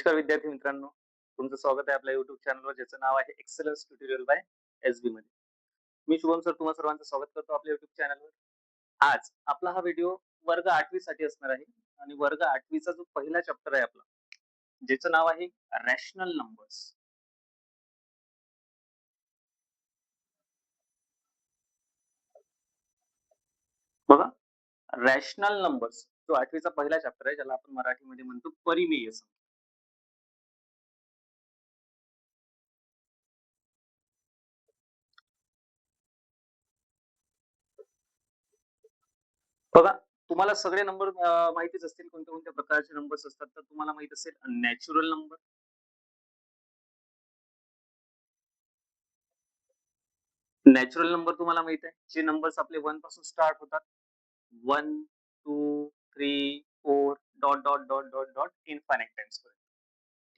नमस्कार विद्यार्थी मित्रांनो, तुमचं स्वागत आहे आपल्या YouTube चॅनलवर ज्याचं नाव आहे एक्सलन्स ट्युटोरियल बाय एस-बी मध्ये. मी शुभम सर तुम्हा सर्वांचं स्वागत करतो आपल्या YouTube चॅनलवर. आज आपला हा व्हिडिओ वर्ग 8वी साठी असणार आहे आणि वर्ग 8वी चा जो पहिला चॅप्टर आहे आपला, ज्याचं नाव आहे रॅशनल नंबर्स. बघा, रॅशनल नंबर्स जो 8वी चा पहिला चॅप्टर आहे, ज्याला आपण मराठीमध्ये म्हणतो परिमेय संख्या. बघा, तुम्हाला सगळे नंबर माहितीच असतील, कोणत्या कोणत्या प्रकारचे नंबर्स असतात. तर तुम्हाला माहित असेल नॅचरल नंबर, नॅचरल नंबर तुम्हाला माहित आहे, जे नंबर्स आपले 1 पासून स्टार्ट होतात. 1, 2, 3, 4 dot dot dot dot dot infinite times पर्यंत.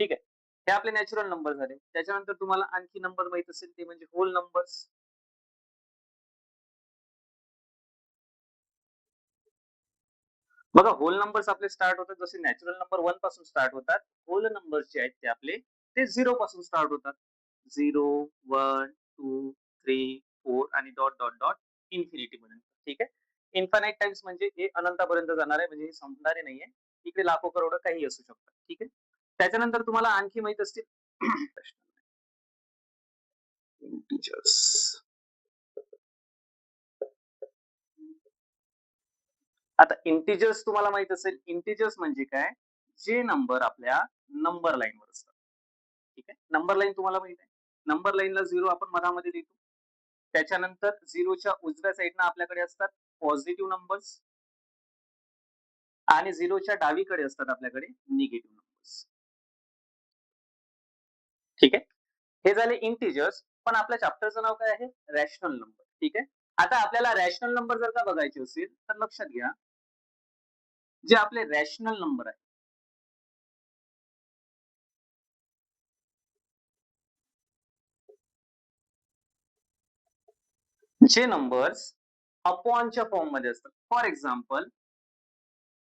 ठीक आहे, हे आपले नॅचरल नंबर झाले. त्याच्यानंतर तुम्हाला आणखी नंबर माहित असेल, ते म्हणजे होल नंबर्स. बघा, होल नंबर्स आपले स्टार्ट होतात जसे नॅचरल नंबर 1 पासून स्टार्ट होतात. होल नंबर्स जे आहेत ते आपले ते 0 पासून स्टार्ट होतात. 0, 1, 2, 3, 4 आणि डॉट डॉट डॉट इन्फिनिटी पर्यंत. ठीक आहे, इन्फायनाइट टाइम्स म्हणजे हे अनंतापर्यंत जाणार आहे, म्हणजे हे संपणारे नाहीये. इकडे लाखो करोड काही असू शकतात. ठीक आहे, त्याच्यानंतर तुम्हाला आणखी माहित असतील इंटिजर्स. आता इंटिजर्स तुम्हाला माहित असेल, इंटिजर्स म्हणजे काय, जे नंबर आपल्या नंबर लाईन वर असतात. ठीक आहे, नंबर लाईन तुम्हाला माहित आहे, नंबर लाईनला 0 आपण मधामध्ये लिहितो. त्याच्यानंतर 0च्या उजव्या साईडला आपल्याकडे असतात पॉझिटिव्ह नंबर्स आणि 0च्या डावीकडे असतात आपल्याकडे निगेटिव्ह नंबर्स. ठीक आहे, हे झाले इंटिजर्स. पण आपल्या चॅप्टरचं नाव काय आहे, रॅशनल नंबर. ठीक आहे, आता आपल्याला रॅशनल नंबर जर का बघायचे असेल तर लक्षात घ्या, जे आपले रॅशनल नंबर आहे, जे नंबर्स अपॉनच्या फॉर्म मध्ये असतात. फॉर एक्झाम्पल,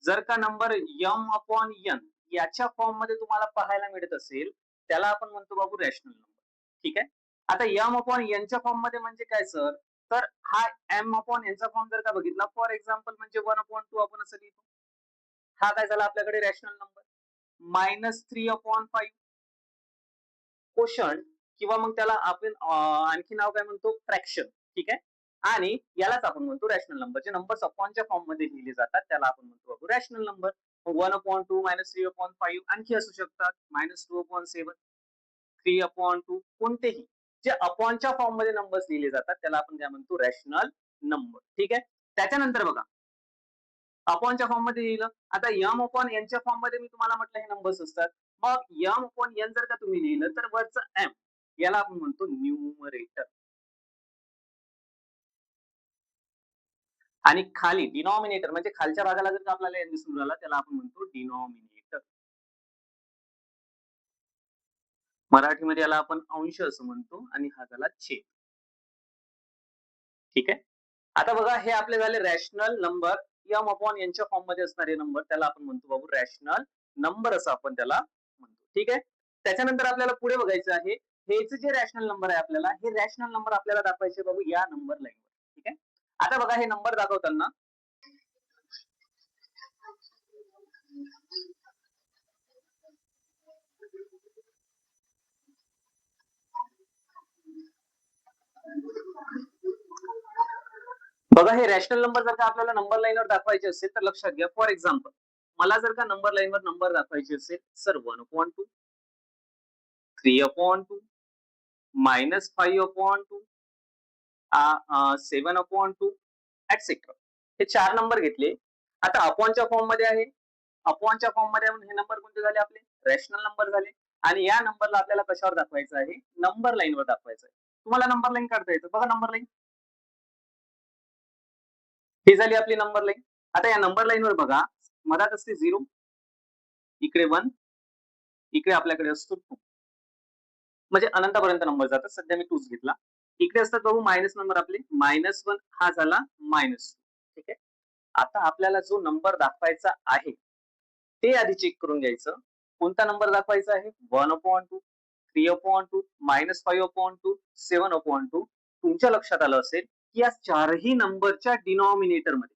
जर का नंबर m अपॉन n याच्या फॉर्म मध्ये तुम्हाला पाहायला मिळत असेल, त्याला आपण म्हणतो बाबू रॅशनल नंबर. ठीक आहे, आता m अपॉन n च्या फॉर्म मध्ये म्हणजे काय सर, तर हा m अपॉन n चा फॉर्म जर का बघितला, फॉर एक्झाम्पल म्हणजे 1 अपॉन 2 आपण असं लिहितो. हा काय झाला आपल्याकडे रॅशनल नंबर. -3 अपॉन 5 कोशंट, किंवा मग त्याला आपण आणखी नाव काय म्हणतो, फ्रॅक्शन. ठीक आहे, आणि यालाच आपण म्हणतो रॅशनल नंबर. जे नंबर्स अपॉनच्या फॉर्म मध्ये लिहिले जातात त्याला आपण म्हणतो बाबू रॅशनल नंबर. 1 अपॉन 2, -3 अपॉन 5 आणखी असू शकतात, -2 अपॉन 7, 3 अपॉन 2, कोणतेही जे अपॉनच्या फॉर्म मध्ये नंबर्स लिहिले जातात त्याला आपण काय म्हणतो, रॅशनल नंबर. ठीक आहे, त्याच्यानंतर बघा, अपॉनच्या फॉर्म मध्ये लिहिलं. आता m अपॉन n च्या फॉर्म मध्ये मी तुम्हाला म्हटलं हे नंबर्स असतात. मग m अपॉन n जर का तुम्ही लिहिलं तर वरचं m याला आपण म्हणतो न्यूमरेटर, आणि खाली डिनॉमिनेटर म्हणजे खालच्या भागाला जर का आपल्याला n दिसून राहिला त्याला आपण म्हणतो डिनॉमिनेटर. मराठीमध्ये याला आपण अंश असं म्हणतो आणि हा झाला छेद. ठीक आहे, आता बघा, हे आपले झाले rational number. m upon n च्या फॉर्म मध्ये असणारे नंबर त्याला आपण म्हणतो बाबू रॅशनल नंबर असं आपण त्याला म्हणतो. ठीक आहे, त्याच्यानंतर आपल्याला पुढे बघायचं आहे, हेच जे रॅशनल नंबर आहे आपल्याला, हे रॅशनल नंबर आपल्याला दाखवायचे बाबू या नंबर लाईनवर. ठीक आहे, आता बघा, हे नंबर दाखवताना बघा, हे रॅशनल नंबर जर का आपल्याला नंबर लाईनवर दाखवायचे असेल तर लक्षात घ्या, फॉर एक्झाम्पल मला जर का नंबर लाईनवर नंबर दाखवायचे असेल, sir 1 upon 2, 3 upon 2, -5 upon 2, 7 upon 2 ऍटसेट्रा, हे 4 नंबर घेतले. आता अपॉनच्या फॉर्म मध्ये आहे, अपॉनच्या फॉर्म मध्ये हे नंबर कोणते झाले आपले, रॅशनल नंबर झाले. आणि या नंबरला आपल्याला कशावर दाखवायचं आहे, नंबर लाईनवर दाखवायचं आहे. तुम्हाला नंबर लाईन काढता येतं, बघा नंबर लाईन ही झाली आपली नंबर लाईन. आता या नंबर लाईनवर बघा, मधात असते 0, इकडे 1, इकडे आपल्याकडे असतो 2, म्हणजे अनंतापर्यंत नंबर जातात. सध्या मी 2 घेतला. इकडे असतात बाबू मायनस नंबर आपले, -1 हा झाला -2. ठीक आहे, आता आपल्याला जो नंबर दाखवायचा आहे ते आधी चेक करून घ्यायचं. कोणता नंबर दाखवायचा आहे? 1/2, 3/2, -5/2, 7/2. तुमच्या लक्षात आलं असेल की या चारही नंबरच्या डिनॉमिनेटर मध्ये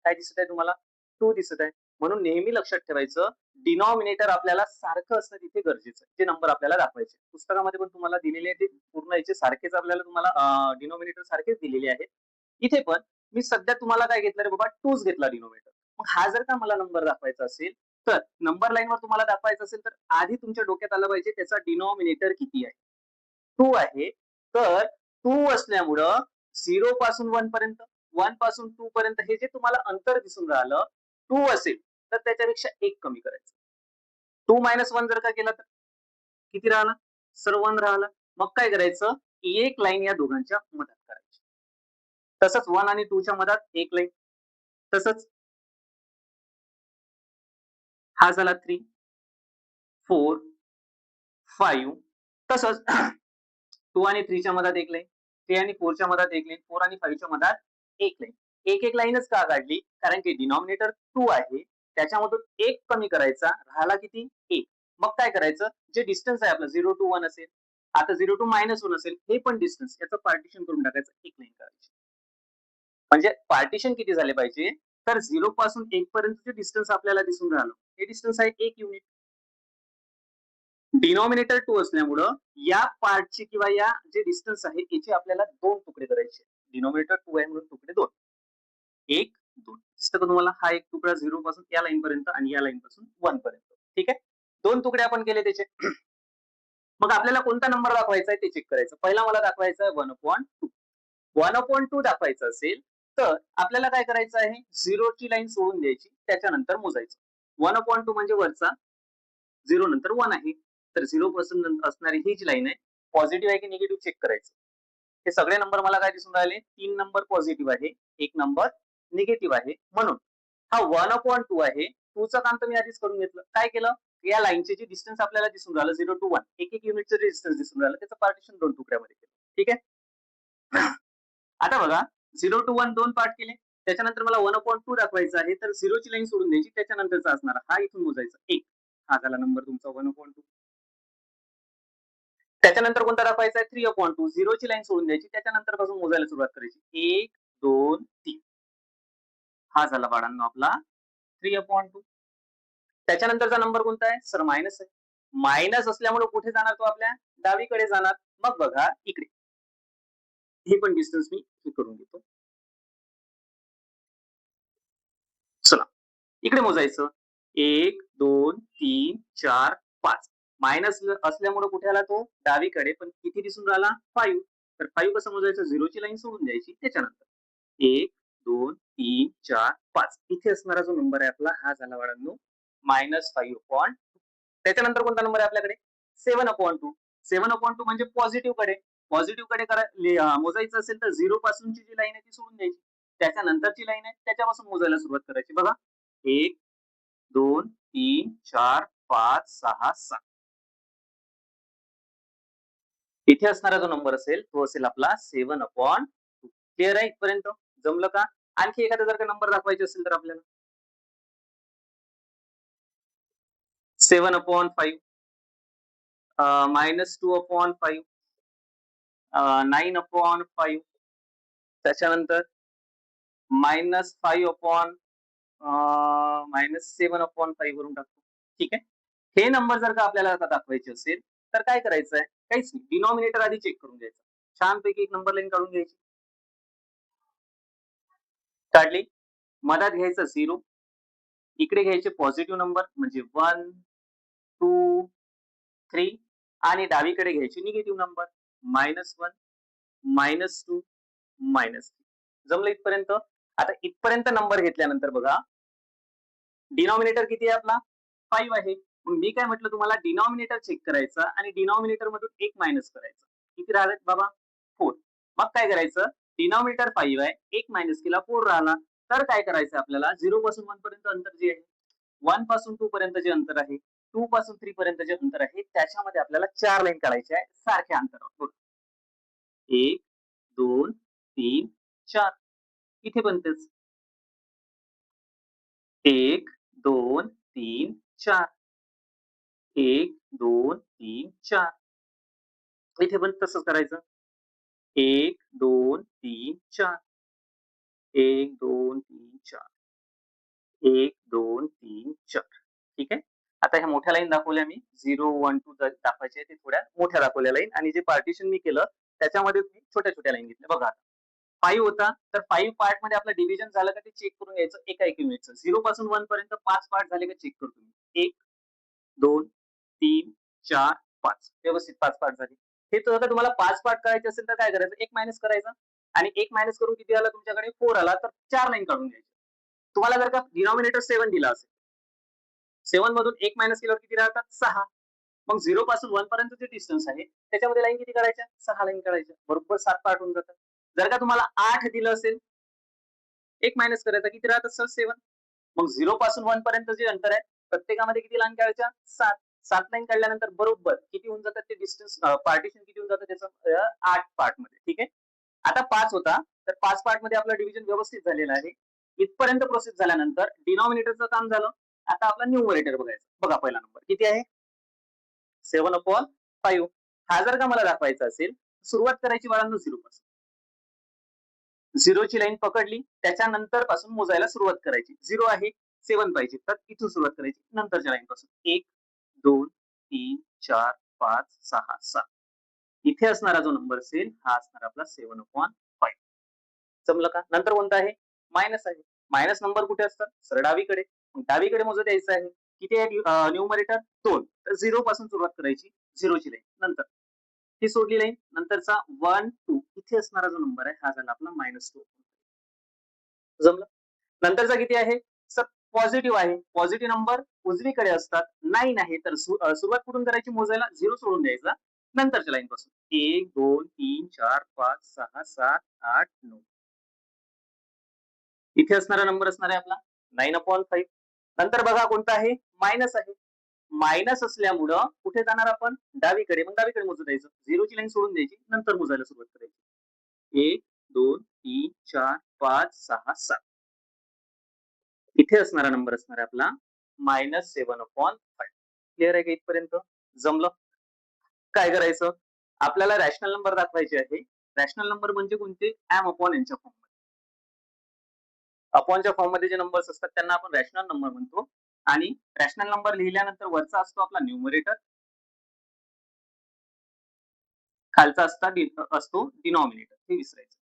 काय दिसत आहे तुम्हाला? 2 दिसत आहे. म्हणून नेहमी लक्षात ठेवायचं डिनॉमिनेटर आपल्याला सारखं असणं तिथे गरजेचं आहे. जे नंबर आपल्याला दाखवायचे. पुस्तकामध्ये पण तुम्हाला दिलेले आहे ते पूर्ण याचे सारखेच आपल्याला तुम्हाला डिनॉमिनेटर सारखेच दिलेले आहेत. इथे पण मी सध्या तुम्हाला काय घेतलं रे बाबा 2च घेतला डिनॉमिनेटर. मग हा जर का मला नंबर दाखवायचा असेल, तर नंबर लाईनवर तुम्हाला दाखवायचं असेल तर आधी तुमच्या डोक्यात आलं पाहिजे त्याचा डिनॉमिनेटर किती आहे? 2 आहे. तर 2 असल्यामुळं 0 पासून 1 पर्यंत, 1 पासून 2 पर्यंत हे जे तुम्हाला अंतर दिसून राहिलं, 2 असेल तर त्याच्यापेक्षा 1 कमी करायचं. 2 मायनस 1 जर का केलं तर किती राहिलं? सर 1 राहिलं. मग काय करायचं? एक लाईन या दोघांच्या मधात करायची. तसंच 1 आणि 2 च्या मधात एक लाईन. तसंच हा झाला 3, 4, 5 तसंच 2 आणि 3 च्या मधात एक लाईन, 3 आणि 4 च्या मधात एक लाईन, 4 आणि 5 च्या मधात एक लाईन. एक लाईनच का काढली? कारण की डिनॉमिनेटर 2 आहे. त्याच्यामधून एक कमी करायचा. राहिला किती? 1. मग काय करायचं? जे डिस्टन्स आहे आपलं 0 टू 1 असेल. आता 0 टू -1 असेल. हे पण डिस्टन्स याचं पार्टिशन करून टाकायचं. एक लाईन करायची. म्हणजे पार्टिशन किती झाले पाहिजे? तर 0 पासून 1 पर्यंतचे डिस्टन्स आपल्याला दिसून राहिलं. हे डिस्टन्स आहे 1 युनिट. डिनॉमिनेटर 2 असल्यामुळं या पार्टची किंवा या जे डिस्टन्स आहे याचे आपल्याला 2 तुकडे करायचे. डिनॉमिनेटर 2 आहे म्हणून तुकडे 2. 1, 2. दिसतं का तुम्हाला? हा एक तुकडा 0 पासून या लाईन पर्यंत आणि या लाईन पासून 1 पर्यंत. ठीक आहे? 2 तुकडे आपण केले त्याचे. मग आपल्याला कोणता नंबर दाखवायचा आहे ते चेक करायचं. पहिला मला दाखवायचा आहे 1/2. 1/2 दाखवायचं असेल, तर आपल्याला काय करायचं आहे? 0 ची लाईन सोडून द्यायची. त्याच्यानंतर मोजायचं. 1/2 म्हणजे वरचा 0 नंतर 1 आहे. तर 0 पासून असणारी ही जी लाईन आहे, पॉझिटिव्ह आहे की निगेटिव्ह चेक करायचं. हे सगळे नंबर मला काय दिसून राहिले? 3 नंबर पॉझिटिव्ह आहे, 1 नंबर निगेटिव्ह आहे. म्हणून हा 1/2 आहे. 2 चं काम तर मी आधीच करून घेतलं. काय केलं? या लाईनचे जे डिस्टन्स आपल्याला दिसून राहिलं 0 टू 1 एक युनिटचं डिस्टन्स दिसून राहिलं. त्याचं पार्टिशन 2 तुकड्यामध्ये केलं. ठीक आहे? आता बघा 0 टू 1 2 पार्ट केले. त्याच्यानंतर मला 1/2 दाखवायचं आहे. तर 0 ची लाईन सोडून द्यायची. त्याच्यानंतरचा असणार हा इथून मोजायचा 1. हा झाला नंबर तुमचा 1/2. त्याच्यानंतर कोणता दाखवायचा आहे? 3/2. 0 ची लाईन सोडून द्यायची. त्याच्यानंतर पासून मोजायला सुरुवात करायची. 1, 2, 3. हा झाला बाळांनो आपला 3/2. त्याच्यानंतरचा नंबर कोणता आहे? सर मायनस आहे. मायनस असल्यामुळे कुठे जाणार तो आपल्या? डावीकडे जाणार. मग बघा इकडे. हे पण डिस्टन्स मी हे करून घेतो. चला. इकडे मोजायचं. 1, 2, 3, 4, 5. मायनस असल्यामुळे कुठे आला तो? डावीकडे. पण किती दिसून राहिला? 5. तर 5 कसं मोजायचं? 0 ची लाईन सोडून द्यायची. त्याच्यानंतर 1, 2, 3, 4, 5. इथे असणारा जो नंबर आहे आपला हा झाला बाळांनो -5/2. त्याच्यानंतर कोणता नंबर आहे आपल्याकडे? 7/2. 7/2 म्हणजे पॉझिटिव्ह कडे. पॉझिटिव्ह कडे मोजायचं असेल तर 0 पासूनची जी लाईन आहे ती सोडून द्यायची. त्याच्यानंतरची लाईन आहे त्याच्यापासून मोजायला सुरुवात करायची. बघा 1, 2, 3, 4, 5, 6, 7. इथे असणारा जो नंबर असेल तो असेल आपला 7/2. क्लिअर आहे इथपर्यंत? जमलं का? आणखी एखादा जर का नंबर दाखवायचे असेल तर आपल्याला 7/5, -2/5, 9/5 त्याच्यानंतर -5 -7/5 वरून टाकतो. ठीक आहे. हे नंबर जर का आपल्याला आता दाखवायचे असेल तर काय करायचं आहे? काहीच नाही. डिनॉमिनेटर आधी चेक करून घ्यायचं. छानपैकी एक नंबर लाईन काढून घ्यायची. काढली. मधात घ्यायचं 0. इकडे घ्यायचे पॉझिटिव्ह नंबर म्हणजे 1, 2, 3 आणि डावीकडे घ्यायचे निगेटिव्ह नंबर -1, -2, -3. जमलं इथपर्यंत? आता इथपर्यंत नंबर घेतल्यानंतर बघा डिनॉमिनेटर किती आहे आपला? 5 आहे. मग मी काय म्हटलं तुम्हाला डिनॉमिनेटर चेक करायचा आणि डिनॉमिनेटर मधून 1 मायनस करायचं. किती राहिलेत बाबा? 4. मग काय करायचं? डिनॉमिनेटर 5 आहे. 1 मायनस केला 4 राहिला. तर काय करायचं आपल्याला 0 पासून 1 पर्यंत अंतर जे आहे, 1 पासून 2 पर्यंत जे अंतर आहे, 2 पासून 3 पर्यंत जे अंतर आहे, त्याच्यामध्ये आपल्याला 4 लाईन काढायच्या आहे सारख्या अंतरावर. बघा 1, 2, 3, 4. इथे पण तेच. 1, 2, 3, 4. 1, 2, 3, 4. इथे पण तसंच करायचं. 1, 2, 3, 4. 1, 2, 3, 4. 1, 2, 3, 4. ठीक आहे. आता ह्या मोठ्या लाईन दाखवल्या मी 0, 1, 2 दाखवायचे ते थोड्या मोठ्या दाखवल्या लाईन आणि जे पार्टिशन मी केलं त्याच्यामध्ये मी छोट्या-छोट्या लाईन घेतल्या. बघा 5 होता, तर 5 पार्टमध्ये आपलं डिव्हिजन झालं का ते चेक करून घ्यायचं एका-एक युनिटचं. 0 पासून 1 पर्यंत 5 पार्ट झाले का चेक करतो मी. 1, 2, 3, 4, 5 व्यवस्थित 5 पार्ट झाले. हे तर आता तुम्हाला 5 पार्ट करायचे असेल तर काय करायचं? 1 मायनस करायचा आणि 1 मायनस करून किती आला तुमच्याकडे? 4 आला तर 4 लाईन काढून घ्यायची. तुम्हाला जर का डिनॉमिनेटर 7 दिला असेल, 7 मधून 1 मायनस केल्यावर किती राहतात? 6. मग 0 पासून 1 पर्यंत जे डिस्टन्स आहे त्याच्यामध्ये लाईन किती करायच्या? 6 लाईन काढायच्या. बरोबर 7 पार्ट होऊन जातात. जर का तुम्हाला 8 दिलं असेल, 1 मायनस करायचा किती राहतात सर? 7. मग 0 पासून 1 पर्यंत जे अंतर आहे प्रत्येकामध्ये किती लाईन काढायच्या? 7. 7 लाईन काढल्यानंतर बरोबर किती होऊन जातात ते डिस्टन्स पार्टिशन किती होऊन जातं त्याचं 8 पार्ट मध्ये. ठीक आहे. आता 5 होता तर 5 पार्ट मध्ये आपलं डिव्हिजन व्यवस्थित झालेलं आहे. इथपर्यंत प्रोसेस झाल्यानंतर डिनॉमिनेटरचं काम झालं. आता आपला न्यूमरेटर बघायचा. बघा पहिला नंबर किती आहे? 7/5. हा जर का मला दाखवायचा असेल सुरुवात करायची बाळांनो 0 पासून. 0 ची लाईन पकडली त्याच्यानंतर पासून मोजायला सुरुवात करायची. 0 आहे 7 पाहिजे तर इथून सुरुवात करायची नंतरच्या लाईन पासून. 1, 2, 3, 4, 5, 6, 7. इथे असणारा जो नंबर असेल हा असणार आपला 7/5. जमलं का? नंतर कोणता आहे? मायनस आहे. मायनस नंबर कुठे असतात? सर डावीकडे. मग डावीकडे मोजत यायचं आहे. किती आहे न्यूमरेटर? 2. तर 0 पासून सुरुवात करायची. 0 ची लाईन. नंतर ही सोडली लाईन. नंतरचा 1, 2 इथे असणारा जो नंबर आहे हा झाला आपला -2. जमलं? नंतरचा किती आहे? सर पॉझिटिव्ह आहे. पॉझिटिव्ह नंबर उजवीकडे असतात. 9 आहे तर सुरुवात कुठून करायची मोजायला? 0 सोडून द्यायचा. नंतरच्या लाईन पासून 1, 2, 3, 4, 5, 6, 7, 8, 9. इथे असणारा नंबर असणार आहे आपला 9/5. नंतर बघा कोणता आहे? मायनस आहे. मायनस असल्यामुळं कुठे जाणार आपण? डावीकडे. मग डावीकडे मोजून द्यायचं. 0 ची लाईन सोडून द्यायची. नंतर मोजायला सुरुवात करायची. 1, 2, 3, 4, 5, 6, 7. इथे असणारा नंबर असणार आहे आपला -7/5. क्लिअर आहे का इथपर्यंत? जमलं? काय करायचं? आपल्याला रॅशनल नंबर दाखवायचे आहे. रॅशनल नंबर म्हणजे कोणते? एम अपॉन एनच्या फॉर्म. अपॉनच्या फॉर्म मध्ये जे नंबर्स असतात त्यांना आपण रॅशनल नंबर म्हणतो आणि रॅशनल नंबर लिहिल्यानंतर वरचा असतो आपला न्यूमरेटर, खालचा असतो डिनॉमिनेटर. हे विसरायचं.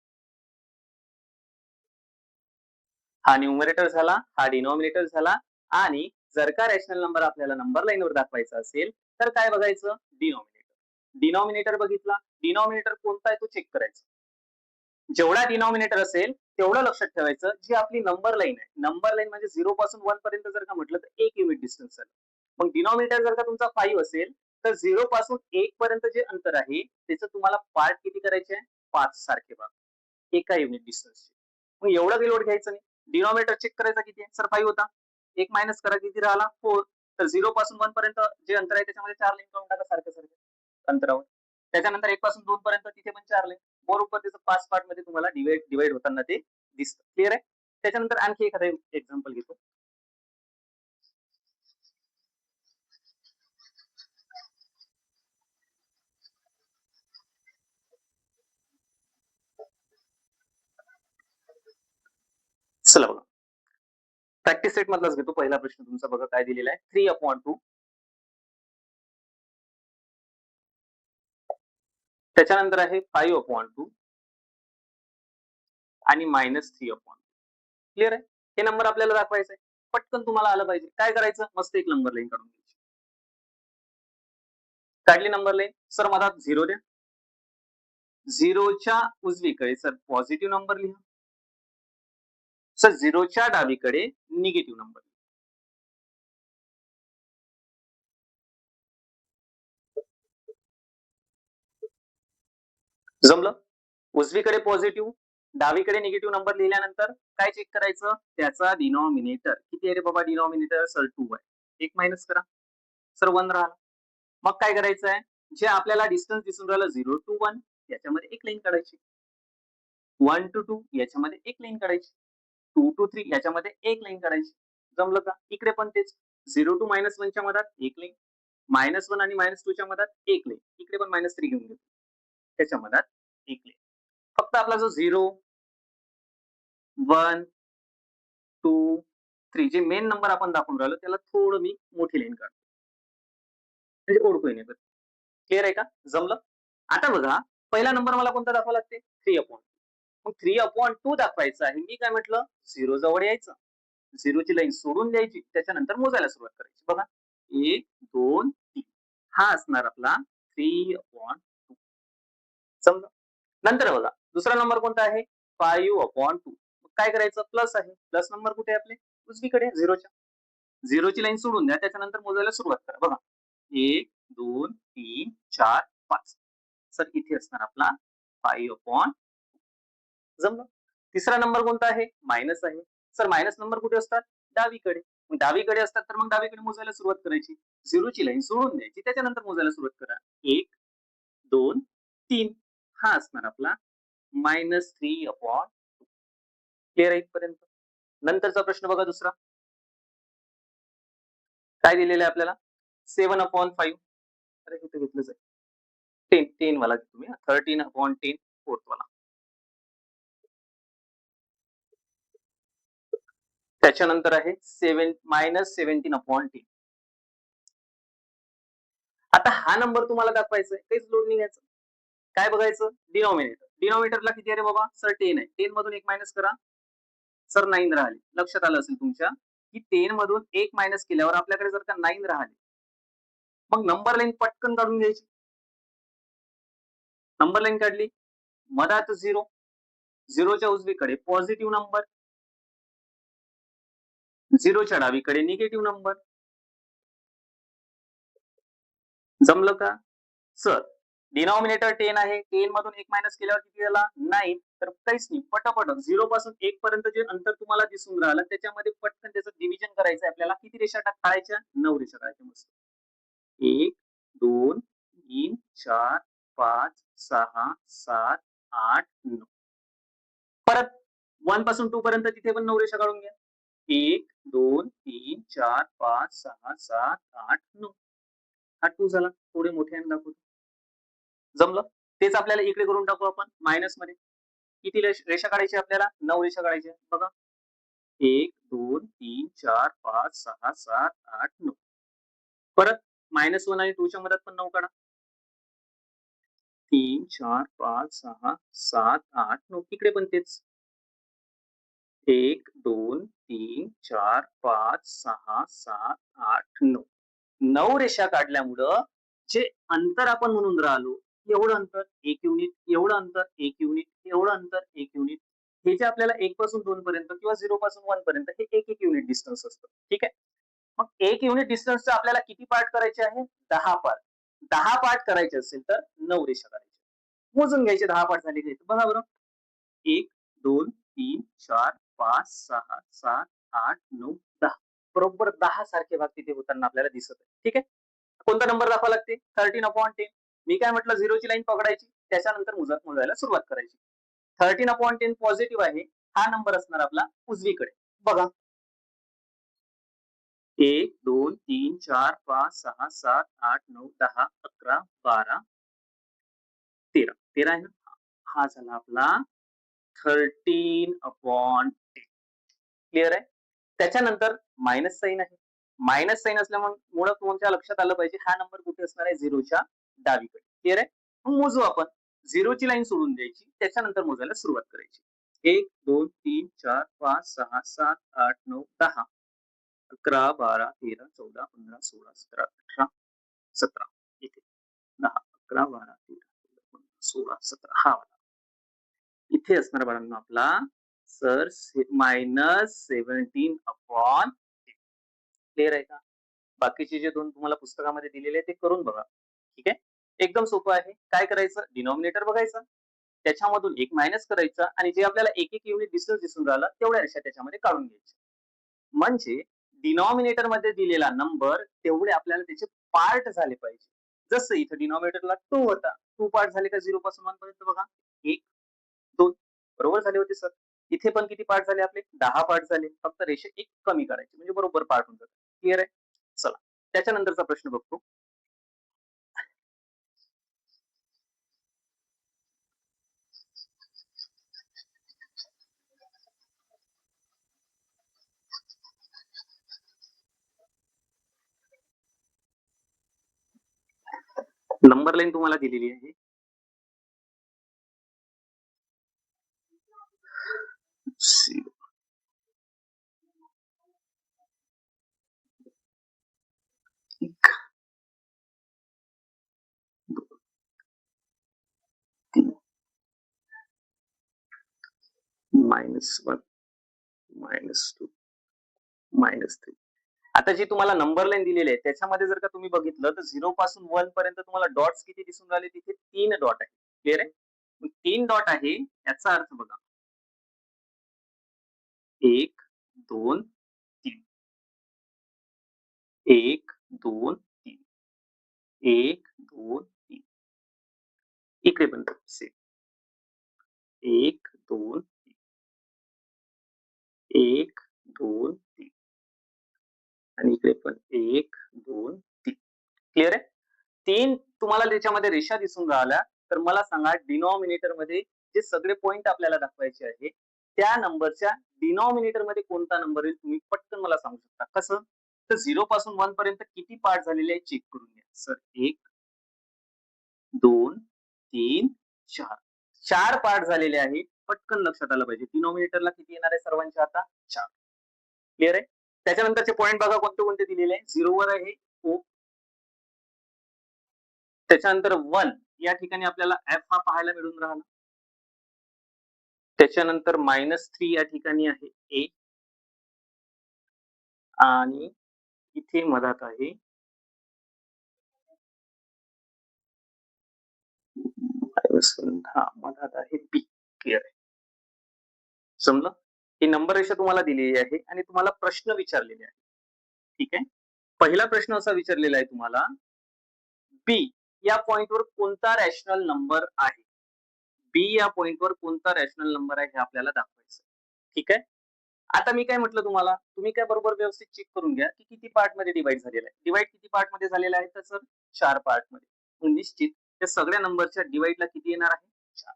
हा न्यूमरेटर झाला, हा डिनॉमिनेटर झाला आणि जर का रॅशनल नंबर आपल्याला नंबर लाईनवर दाखवायचा असेल तर काय बघायचं? डिनॉमिनेटर. डिनॉमिनेटर बघितला. डिनॉमिनेटर कोणता आहे तो चेक करायचा. जेवढा डिनॉमिनेटर असेल तेवढं लक्षात ठेवायचं जी आपली नंबर लाईन आहे. नंबर लाईन म्हणजे 0 पासून 1 पर्यंत जर का म्हटलं तर 1 युनिट डिस्टन्स झालं. मग डिनॉमिनेटर जर का तुमचा 5 असेल तर 0 पासून 1 पर्यंत जे अंतर आहे त्याचं तुम्हाला पार्ट किती करायचे आहे? 5 सारखे भाग. एका युनिट डिस्टन्सचे. मग एवढा लोड घ्यायचं नाही. डिनॉमिनेटर चेक करायचा किती आहे? सर 5 होता. 1 मायनस करा किती राहिला? 4. तर 0 पासून 1 पर्यंत जे अंतर आहे त्याच्यामध्ये 4 लाईन काढून टाका सारख्या अंतरावर. त्याच्यानंतर 1 पासून 2 पर्यंत तिथे पण 4 लाईन. बरोबर त्याचं 5 पार्ट मध्ये तुम्हाला डिवाइड होताना ते दिसतं. क्लिअर आहे? त्याच्यानंतर आणखी एखादं एक्झाम्पल घेतो. चला बघा. प्रॅक्टिस सेट मधलाच घेतो. पहिला प्रश्न तुमचा बघा काय दिलेला आहे. 3/2. त्याच्यानंतर आहे 5/2 आणि -3/2. क्लिअर आहे? हे नंबर आपल्याला दाखवायचे आहे. पटकन तुम्हाला आलं पाहिजे. काय करायचं? मस्त एक नंबर लाईन काढून घ्यायची. काढली नंबर लाईन. सर मधात 0 द्या. 0च्या उजवीकडे सर पॉझिटिव्ह नंबर लिहा. सर 0च्या डावीकडे निगेटिव्ह नंबर. जमलं? उजवीकडे पॉझिटिव्ह, डावीकडे निगेटिव्ह नंबर लिहिल्यानंतर काय चेक करायचं? त्याचा डिनॉमिनेटर किती आहे रे बाबा? डिनॉमिनेटर सर 2 आहे. 1 मायनस करा. सर 1 राहिला. मग काय करायचं आहे? जे आपल्याला डिस्टन्स दिसून राहिलं 0 to 1 याच्यामध्ये एक लाईन काढायची. 1 to 2 याच्यामध्ये एक लाईन काढायची. 2 to 3 याच्यामध्ये एक लाईन काढायची. जमलं का? इकडे पण तेच 0 to -1 च्या मधात एक लाईन. -1 आणि -2च्या मधात एक लाईन, इकडे पण -3 घेऊन घेतो. त्याच्या मधात एक लाईन. फक्त आपला जो 0, 1, 2, 3 जे मेन नंबर आपण दाखवून राहिलो त्याला थोडं मी मोठी लाईन काढतो. म्हणजे ओळखू येण्यासाठी. क्लिअर आहे का? जमलं? आता बघा पहिला नंबर मला कोणता दाखवावा लागते? 3/2. मग 3/2 दाखवायचा आहे. मी काय म्हटलं? 0 जवळ यायचं. 0 ची लाईन सोडून द्यायची. त्याच्यानंतर मोजायला सुरुवात करायची. बघा 1, 2, 3 हा असणार आपला 3/2. समजा. नंतर बघा दुसरा नंबर कोणता आहे? 5/2. काय करायचं? प्लस आहे. प्लस नंबर कुठे आहे आपले? उजवीकडे 0च्या. 0 ची लाईन सोडून द्या. त्याच्यानंतर मोजायला सुरुवात करा. बघा 1, 2, 3, 4, 5. सर इथे असणार आपला 5/2. जमलं. तिसरा नंबर कोणता आहे? मायनस आहे. सर मायनस नंबर कुठे असतात? डावीकडे. मग डावीकडे असतात तर मग डावीकडे मोजायला सुरुवात करायची. 0 ची लाईन सोडून द्यायची. त्याच्यानंतर मोजायला सुरुवात करा. 1, 2, 3 हा असणार आपला -3/2. क्लिअर आहे इथपर्यंत? नंतरचा प्रश्न बघा दुसरा. काय दिलेलं आहे आपल्याला? 7/5. अरे इथे घेतलंच आहे. 10 वाला तुम्ही 13/10 फोर्थ वाला. त्याच्यानंतर आहे -17/10. आता हा नंबर तुम्हाला दाखवायचा आहे. काहीच लोड नाही घ्यायचं. काय बघायचं? डिनॉमिनेटर. डिनॉमिनेटरला किती आहे रे बाबा? सर 10 आहे. 10 मधून 1 मायनस करा. सर 9 राहिले. लक्षात आलं असेल तुमच्या, की 10 मधून 1 मायनस केल्यावर आपल्याकडे जर का 9 राहिले, मग नंबर लाईन पटकन काढून घ्यायची. नंबर लाईन काढली. मधात 0. 0च्या उजवीकडे पॉझिटिव्ह नंबर. 0च्या डावीकडे निगेटिव्ह नंबर. जमलं का? सर डिनॉमिनेटर 10 आहे. 10 मधून 1 मायनस केल्यावर किती झाला? 9. तर काहीच नाही. पटापट 0 पासून 1 पर्यंत जे अंतर तुम्हाला दिसून राहिलं त्याच्यामध्ये पटकन त्याचं डिव्हिजन करायचं आहे आपल्याला. किती रेषा काढायच्या? 9 रेषा काढायच्या मस्त. 1, 2, 3, 4, 5, 6, 7, 8, 9. परत 1 पासून 2 पर्यंत तिथे पण 9 रेषा काढून घ्या. 1, 2, 3, 4, 5, 6, 7, 8, 9. हा 2 झाला. थोडे मोठ्याने दाखवतो. जमलं? तेच आपल्याला इकडे करून टाकू आपण मायनस मध्ये. किती रेषा काढायची आपल्याला? 9 रेषा काढायच्या. बघा 1, 2, 3, 4, 5, 6, 7, 8, 9. परत -1 आणि 2 च्या मधात पण 9 काढा. 3, 4, 5, 6, 7, 8, 9. इकडे पण तेच. 1, 2, 3, 4, 5, 6, 7, 8, 9. 9 रेषा काढल्यामुळं जे अंतर आपण म्हणून राहिलो, एवढं अंतर 1 युनिट, एवढं अंतर 1 युनिट, एवढं अंतर 1 युनिट. हे जे आपल्याला 1 पासून 2 पर्यंत किंवा 0 पासून 1 पर्यंत हे 1 युनिट डिस्टन्स असतं. ठीक आहे. मग 1 युनिट डिस्टन्सचा आपल्याला किती पार्ट करायचे आहे? 10 पार्ट. 10 पार्ट करायचे असेल तर 9 रेषा काढायच्या. मोजून घ्यायचे 10 पार्ट झाले की. बघा बरं. 1, 2, 3, 4, 5, 6, 7, 8, 9, 10. बरोबर 10 सारखे भाग तिथे होताना आपल्याला दिसत आहे. ठीक आहे. कोणता नंबर दाखवावा लागते? 13/10. मी काय म्हटलं 0 ची लाईन पकडायची. त्याच्यानंतर मोजायला सुरुवात करायची. 13/10 पॉझिटिव्ह आहे. हा नंबर असणार आपला उजवीकडे. बघा 1, 2, 3, 4, 5, 6, 7, 8, 9, 10, 11, 12, 13. 13 आहे ना? हा झाला आपला 13/10. क्लिअर आहे? त्याच्यानंतर मायनस साइन आहे. मायनस साइन असल्यामुळे तुमच्या लक्षात आलं पाहिजे हा नंबर कुठे असणार आहे? 0च्या डावीकडे. क्लिअर आहे? मग मोजू आपण. 0 ची लाईन सोडून द्यायची. त्याच्यानंतर मोजायला सुरुवात करायची. 1, 2, 3, 4, 5, 6, 7, 8, 9, 10, 11, 12, 13, 14, 15, 16, 17, 18, 17. इथे 10, 11, 12, 13, 14, 15, 16, 17 हा वाला. इथे असणार बाळांनो आपला सर -17/10. क्लिअर आहे का? बाकीचे जे 2 तुम्हाला पुस्तकामध्ये दिलेले आहे ते करून बघा. ठीक आहे? एकदम सोपं आहे. काय करायचं? डिनॉमिनेटर बघायचं. त्याच्यामधून 1 मायनस करायचा आणि जे आपल्याला 1 युनिट डिस्टन्स दिसून राहिला तेवढ्या रेषा त्याच्यामध्ये काढून घ्यायच्या. म्हणजे डिनॉमिनेटर मध्ये दिलेला नंबर तेवढे आपल्याला त्याचे पार्ट झाले पाहिजे. जसं इथं डिनॉमिनेटरला 2 होता. 2 पार्ट झाले का 0 पासून 1 पर्यंत बघा. 1, 2 बरोबर झाले होते सर. इथे पण किती पार्ट झाले आपले? 10 पार्ट झाले. फक्त रेषा एक कमी करायची म्हणजे बरोबर पार्ट होऊन जातात. क्लिअर आहे? चला त्याच्यानंतरचा प्रश्न बघतो. नंबर लाईन तुम्हाला दिलेली आहे. -1 -2 -3. आता जी तुम्हाला नंबर लाईन दिलेली आहे त्याच्यामध्ये जर का तुम्ही बघितलं तर 0 पासून 1 पर्यंत तुम्हाला डॉट्स किती दिसून राहिले? तिथे 3 डॉट आहे. क्लिअर आहे? 3 डॉट आहे याचा अर्थ बघा 1, 2, 3. 1, 2, 3. 1, 2, 3. इकडे पण सेम. 1, 2, 1, 2, 3 आणि इकडे पण 1, 2, 3. क्लिअर आहे? 3 तुम्हाला त्याच्यामध्ये रेषा दिसून राहिल्या, तर मला सांगा डिनॉमिनेटरमध्ये जे सगळे पॉइंट आपल्याला दाखवायचे आहे, त्या नंबरच्या डिनॉमिनेटरमध्ये कोणता नंबर येईल तुम्ही पटकन मला सांगू शकता. कसं? तर 0 पासून 1 पर्यंत किती पार्ट झालेले आहे चेक करून घ्या. सर 1, 2, 3, 4. 4 पार्ट झालेले आहे. पटकन लक्षात आलं पाहिजे. डिनॉमिनेटरला किती येणार आहे सर्वांच्या आता? 4. क्लिअर आहे? त्याच्यानंतरचे पॉइंट बघा कोणते-कोणते दिलेले आहे. 0 वर आहे O. त्याच्यानंतर 1 या ठिकाणी आपल्याला F हा पाहायला मिळून राहिला. त्याच्यानंतर -3 या ठिकाणी आहे A आणि इथे मधात आहे मधात आहे B. क्लिअर आहे. समजलं? ही नंबर रेषा तुम्हाला दिलेली आहे आणि तुम्हाला प्रश्न विचारलेले आहे. ठीक आहे? पहिला प्रश्न असा विचारलेला आहे तुम्हाला, B या पॉइंटवर कोणता रॅशनल नंबर आहे? B या पॉइंटवर कोणता रॅशनल नंबर आहे हे आपल्याला दाखवायचं. ठीक आहे? आता मी काय म्हटलं तुम्हाला, तुम्ही काय बरोबर व्यवस्थित चेक करून घ्या, की किती पार्टमध्ये डिव्हाईड झालेला आहे. डिव्हाईड किती पार्टमध्ये झालेला आहे तर सर 4 पार्टमध्ये. मग निश्चित त्या सगळ्या नंबरच्या डिव्हाईडला किती येणार आहे? 4.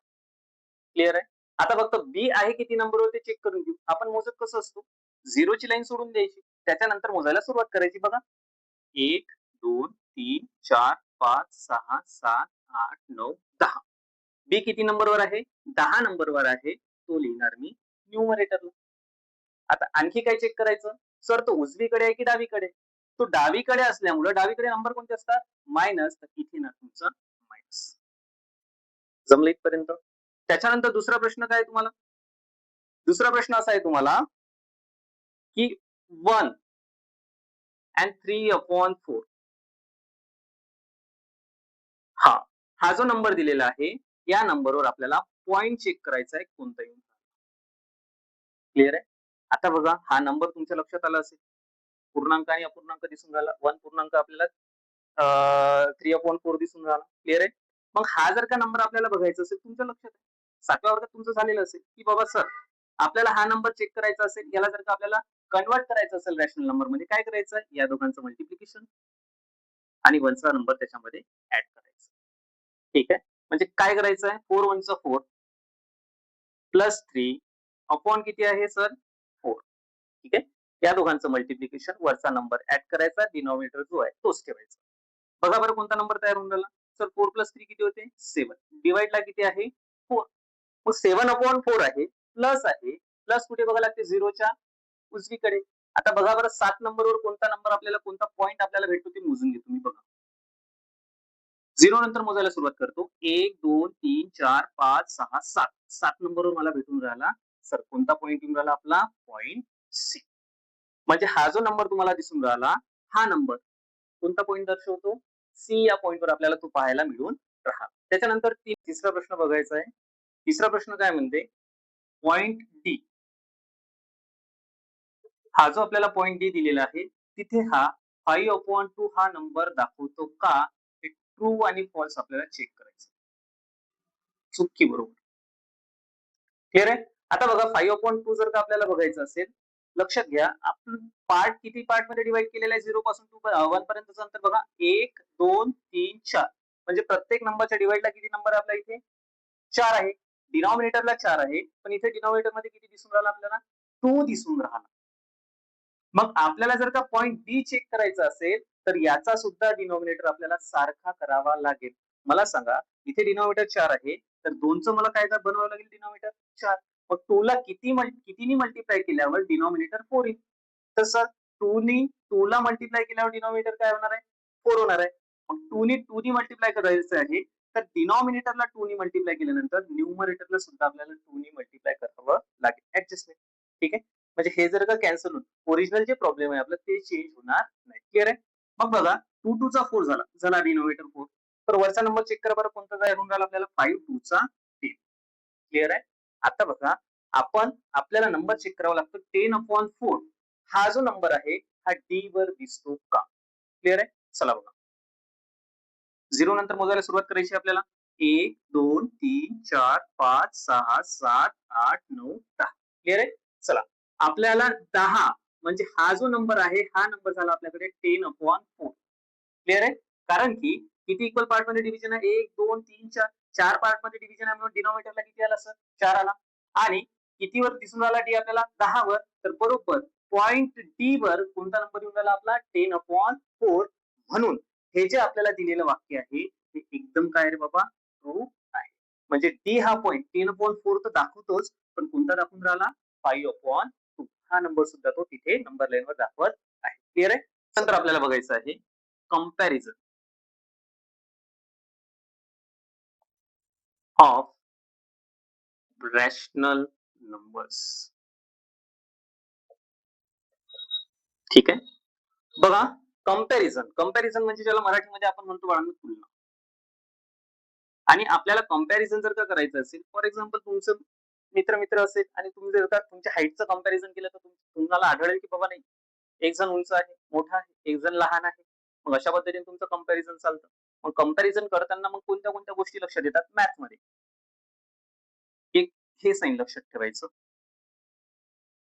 क्लिअर आहे? आता फक्त बी आहे किती नंबरवर ते चेक करून घेऊ. आपण मोजत कसं असतो? 0 ची लाईन सोडून द्यायची. त्याच्यानंतर मोजायला सुरुवात करायची बघा. 1, 2, 3, 4, 5, 6, 7, 8, 9, 10. बी किती नंबरवर आहे? 10 नंबरवर आहे. तो लिहिणार मी न्यूमरेटरला. आता आणखी काय चेक करायचं? सर तो उजवीकडे आहे की डावीकडे? तो डावीकडे असल्यामुळे डावीकडे नंबर कोणते असतात? मायनस, तर इथे ना तुमचं मायनस. जमलं इथपर्यंत? त्याच्यानंतर दुसरा प्रश्न काय आहे तुम्हाला? दुसरा प्रश्न असा आहे तुम्हाला, की 1 and 3/4. हा जो नंबर दिलेला आहे, या नंबरवर आपल्याला पॉइंट चेक करायचा आहे कोणता येऊन. क्लिअर आहे? आता बघा हा नंबर तुमच्या लक्षात आला असेल. पूर्णांक आणि अपूर्णांक दिसून राहिला. 1 पूर्णांक आपल्याला 3/4 दिसून राहिला. क्लिअर आहे? मग हा जर का नंबर आपल्याला बघायचा असेल तुमच्या लक्षात आहे. 7व्या वर्गात तुमचं झालेलं असेल, की बाबा सर आपल्याला हा नंबर चेक करायचा असेल, याला जर का आपल्याला कन्व्हर्ट करायचं असेल रॅशनल नंबर मध्ये काय करायचं? या दोघांचं मल्टिप्लिकेशन आणि 1 चा नंबर त्याच्यामध्ये ऍड करायचा. ठीक आहे? म्हणजे काय करायचं आहे? 4 1 4 प्लस 3 अपॉन किती आहे सर? 4. ठीक आहे? या दोघांचं मल्टिप्लिकेशन वरचा नंबर ऍड करायचा, डिनॉमिनेटर जो आहे तोच ठेवायचा. बघा बरं कोणता नंबर तयार होऊन राहिला? सर 4 प्लस 3 किती होते? 7. डिवाइडला किती आहे? 4. मग 7/4 आहे, प्लस आहे. प्लस कुठे बघा लागते? 0च्या उजवीकडे. आता बघा बरं 7 नंबरवर कोणता नंबर आपल्याला कोणता पॉइंट आपल्याला भेटतो ते मोजून घेतो मी बघा. 0 नंतर मोजायला सुरुवात करतो. 1, 2, 3, 4, 5, 6, 7. 7 नंबरवर मला भेटून राहिला. सर कोणता पॉइंट येऊन राहिला आपला? Point C. म्हणजे हा जो नंबर तुम्हाला दिसून राहिला, हा नंबर कोणता पॉइंट दर्शवतो? सी या पॉइंटवर आपल्याला तो पाहायला मिळून राहिला. त्याच्यानंतर तिसरा प्रश्न बघायचा आहे. तिसरा प्रश्न काय म्हणते? Point D. हा जो आपल्याला पॉइंट डी दिलेला आहे, तिथे हा 5/2 हा नंबर दाखवतो का? हे ट्रू आणि फॉल्स आपल्याला चेक करायचं. चूक की बरोबर? क्लिअर आहे? आता बघा 5/2 जर का आपल्याला बघायचं असेल, लक्षात घ्या आपण पार्ट किती पार्ट मध्ये डिवाइड केलेला आहे 0 पासून 1 पर्यंतचं अंतर बघा 1, 2, 3, 4. म्हणजे प्रत्येक नंबरच्या डिवाइडला किती नंबर आहे आपल्या इथे? 4 आहे. डिनॉमिनेटरला 4 आहे. पण इथे डिनॉमिनेटर मध्ये किती दिसून राहिला आपल्याला? 2 दिसून राहिला. मग आपल्याला जर का पॉइंट बी चेक करायचा असेल, तर याचा सुद्धा डिनॉमिनेटर आपल्याला सारखा करावा लागेल. मला सांगा इथे डिनॉमिनेटर 4 आहे, तर 2चं मला काय बनवावं लागेल डिनॉमिनेटर 4. मग 2 ला कितीनी मल्टिप्लाय केल्यावर डिनॉमिनेटर 4 येईल. तसं 2 नी 2 ला मल्टिप्लाय केल्यावर डिनॉमिनेटर काय होणार आहे? 4 होणार आहे. मग 2 नी मल्टिप्लाय करायचं आहे, तर डिनॉमिनेटरला 2 नी मल्टिप्लाय केल्यानंतर न्यूमरेटरला सुद्धा आपल्याला 2 नी मल्टिप्लाय करावं लागेल. ऍडजस्टमेंट. ठीक आहे? म्हणजे हे जर का कॅन्सल होऊन ओरिजिनल जे प्रॉब्लेम आहे आपलं ते चेंज होणार नाही. क्लिअर आहे? मग बघा 2 2 चा 4 झाला डिनॉमिनेटर 4. तर वरचा नंबर चेक करा बरं कोणता काय होऊन राहिला आपल्याला 5 2 चा 10. क्लिअर आहे? आता बघा आपल्याला नंबर चेक करावा लागतो 10/4 हा जो नंबर आहे हा डी वर दिसतो का? क्लिअर आहे? चला बघा. 0 नंतर मोजायला सुरुवात करायची आपल्याला. 1 2 3 4 5 6 7 8 9 10. क्लिअर आहे? चला आपल्याला 10 म्हणजे हा जो नंबर आहे हा नंबर झाला आपल्याकडे 10/4. क्लिअर आहे? कारण की किती इक्वल पार्ट मध्ये डिव्हिजन आहे 1 2 3 4 4 पार्ट मध्ये डिव्हिजन आहे म्हणून डिनॉमिनेटरला किती आला सर 4 आला. आणि कितीवर दिसून राहिला डी आपल्याला 10 वर. तर बरोबर पॉइंट डी वर कोणता नंबर येऊन राहिला आपला 10/4. म्हणून हे जे आपल्याला दिलेलं वाक्य आहे ते एकदम काय रे बाबा ट्रू आहे. म्हणजे डी हा पॉइंट 10/4 तर दाखवतोच, पण कोणता दाखवून राहिला 5/2. हा नंबर सुद्धा तो तिथे नंबर लाईन वर दाखवत आहे. क्लिअर आहे? नंतर आपल्याला बघायचं आहे कंपॅरिझन ऑफ रॅशनल नंबर्स. ठीक आहे? बघा कंपॅरिझन म्हणजे ज्याला मराठीमध्ये आपण म्हणतो बाळांनो तुलना. आणि आपल्याला कंपॅरिझन जर का करायचं असेल, फॉर एक्झाम्पल तुमचं मित्र असेल आणि तुम्ही जर का तुमच्या हाईटचं कंपॅरिझन केलं तर तुम्हाला आढळेल की बाबा नाही, एक जण उंच आहे, मोठा आहे, एक जण लहान आहे. मग अशा पद्धतीने तुमचं कंपॅरिझन चालतं. मग कंपॅरिझन करताना मग कोणत्या गोष्टी लक्षात येतात मॅथमध्ये. एक हे साइन लक्षात ठेवायचं.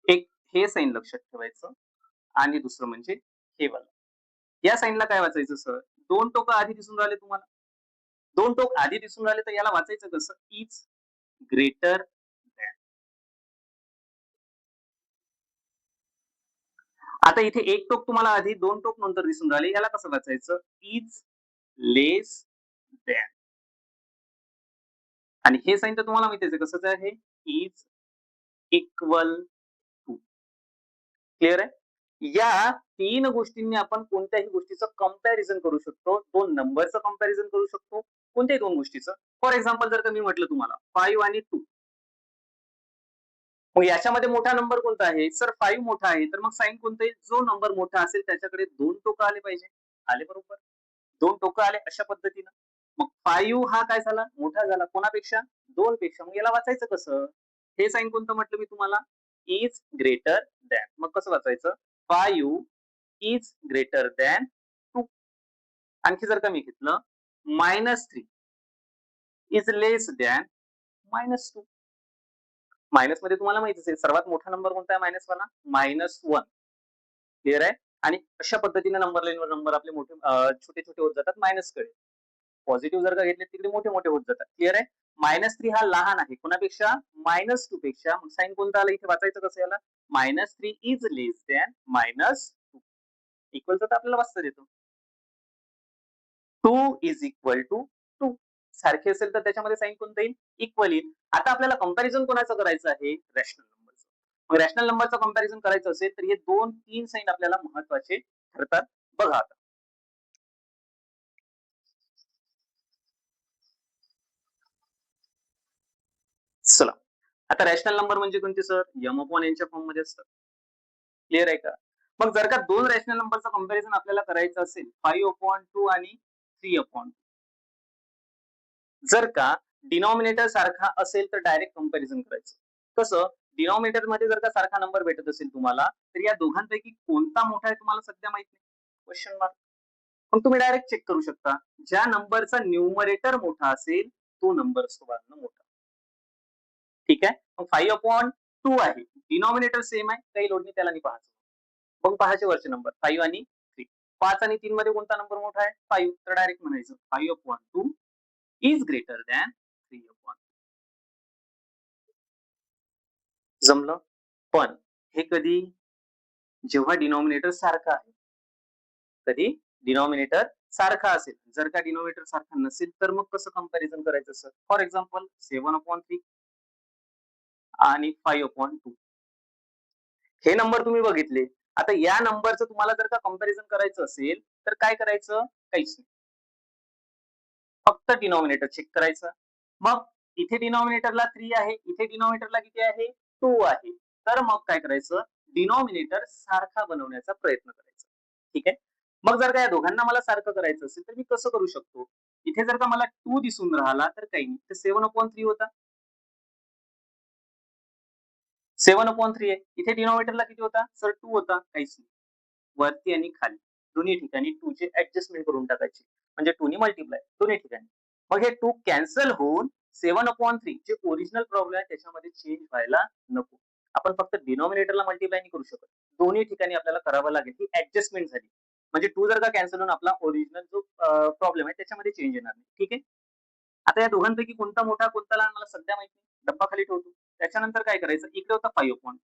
एक हे साइन लक्षात ठेवायचं आणि दुसरं म्हणजे हे वाला. या साइनला काय वाचायचं सर? 2 टोकं आधी दिसून राहिले तुम्हाला. 2 टोक आधी दिसून राहिले तर याला वाचायचं कसं? Is greater than. आता इथे एक टोक तुम्हाला आधी 2 टोक नंतर दिसून राहिले. याला कसं वाचायचं? Is less than. आणि हे साइन तर तुम्हाला माहितीच आहे कसंच आहे? Is equal to. क्लिअर आहे? या 3 गोष्टींनी आपण कोणत्याही गोष्टीचं कंपॅरिझन करू शकतो. 2 नंबरचं कंपॅरिझन करू शकतो. कोणत्याही 2 गोष्टीचं. फॉर एक्झाम्पल जर का मी म्हटलं तुम्हाला 5 आणि 2. मग याच्यामध्ये मोठा नंबर कोणता आहे? सर 5 मोठा आहे. तर मग साइन कोणतं येईल? जो नंबर मोठा असेल त्याच्याकडे 2 टोकं आले पाहिजे. आले बरोबर? 2 टोकं आले अशा पद्धतीनं. मग 5 हा काय झाला? मोठा झाला. कोणापेक्षा? 2 पेक्षा. मग याला वाचायचं कसं? हे साइन कोणतं म्हटलं मी तुम्हाला? Is greater than. मग कसं वाचायचं? 5 इज ग्रेटर दॅन 2. आणखी जर का मी घेतलं -3 इज लेस दॅन -2. मायनस मध्ये तुम्हाला माहितीच आहे सर्वात मोठा नंबर कोणता आहे मायनस वाला? -1. क्लिअर आहे? आणि अशा पद्धतीने नंबर लाईनवर नंबर आपले मोठे छोटे-छोटे होत जातात मायनसकडे. पॉझिटिव्ह जर का घेतले तिकडे मोठे-मोठे होत जातात. क्लिअर आहे? -3 हा लहान आहे. कोणापेक्षा? -2 पेक्षा. मग साइन कोणता आला इथे वाचायचं कसं याला? -3 इज लेस दॅन -2. इक्वलचा तर आपल्याला वाचता येतो. 2 इज इक्वल टू 2. सारखे असेल तर त्याच्यामध्ये साइन कोणतं येईल? इक्वल येईल. आता आपल्याला कंपॅरिझन कोणाचं करायचं आहे? रॅशनल नंबरचं. मग रॅशनल नंबरचं कंपॅरिझन करायचं असेल तर हे 2-3 साइन आपल्याला महत्वाचे ठरतात. बघा आता. चला. आता रॅशनल नंबर म्हणजे कोणते सर? m/n च्या फॉर्म मध्ये असतात. क्लिअर आहे का? मग जर का 2 रॅशनल नंबरचं कंपॅरिझन आपल्याला करायचं असेल 5/2 आणि 3/2. जर का डिनॉमिनेटर सारखा असेल तर डायरेक्ट कंपॅरिझन करायचं. कसं? डिनॉमिनेटर मध्ये जर का सारखा नंबर भेटत असेल तुम्हाला, तर या दोघांपैकी कोणता मोठा आहे तुम्हाला सध्या माहित नाही. Question mark. मग तुम्ही डायरेक्ट चेक करू शकता. ज्या नंबरचा न्यूमरेटर मोठा असेल, तो नंबर असतो बाळांनो मोठा. ठीक आहे? मग 5/2 आहे. डिनॉमिनेटर सेम आहे. काही लोड नाही त्याला नाही पाहायचं. मग पाहायचे वरचे नंबर 5 आणि 3. 5 आणि 3 मध्ये कोणता नंबर मोठा आहे? 5. तर डायरेक्ट म्हणायचं 5/2 इज ग्रेटर दॅन 3/2. जमलं? पण हे कधी? जेव्हा डिनॉमिनेटर सारखा आहे. कधी? डिनॉमिनेटर सारखा असेल. जर का डिनॉमिनेटर सारखा नसेल तर मग कसं कंपॅरिझन करायचं सर? फॉर एक्झाम्पल 7/3 आणि 5/2 हे नंबर तुम्ही बघितले. आता या नंबरचं तुम्हाला जर का कंपॅरिझन करायचं असेल तर काय करायचं? काहीच नाही. फक्त डिनॉमिनेटर चेक करायचं. मग इथे डिनॉमिनेटरला 3 आहे, इथे डिनॉमिनेटरला किती आहे? 2 आहे. तर मग काय करायचं? डिनॉमिनेटर सारखा बनवण्याचा प्रयत्न करायचा. ठीक आहे? मग जर का या दोघांना मला सारखं करायचं असेल तर मी कसं करू शकतो? इथे जर का मला 2 दिसून राहिला तर काही नाही. तर 7/3 होता. 7/3 आहे. इथे डिनॉमिनेटरला किती होता? सर 2 होता. काहीच नाही. वरती आणि खाली दोन्ही ठिकाणी 2 ची ऍडजस्टमेंट करून टाकायची. म्हणजे 2 नी मल्टिप्लाय दोन्ही ठिकाणी. मग हे 2 कॅन्सल होऊन 7/3 जे ओरिजिनल प्रॉब्लेम आहे त्याच्यामध्ये चेंज व्हायला नको. आपण फक्त डिनॉमिनेटरला मल्टिप्लाय नाही करू शकत. दोन्ही ठिकाणी आपल्याला करावं लागेल. ही ऍडजस्टमेंट झाली. म्हणजे 2 जर का कॅन्सल होऊन आपला ओरिजिनल जो प्रॉब्लेम आहे त्याच्यामध्ये चेंज येणार नाही. ठीक आहे? आता या दोघांपैकी कोणता मोठा कोणता लहान मला सध्या माहिती नाही. डब्बा खाली ठेवतो. त्याच्यानंतर काय करायचं? इकडे होता 5/2.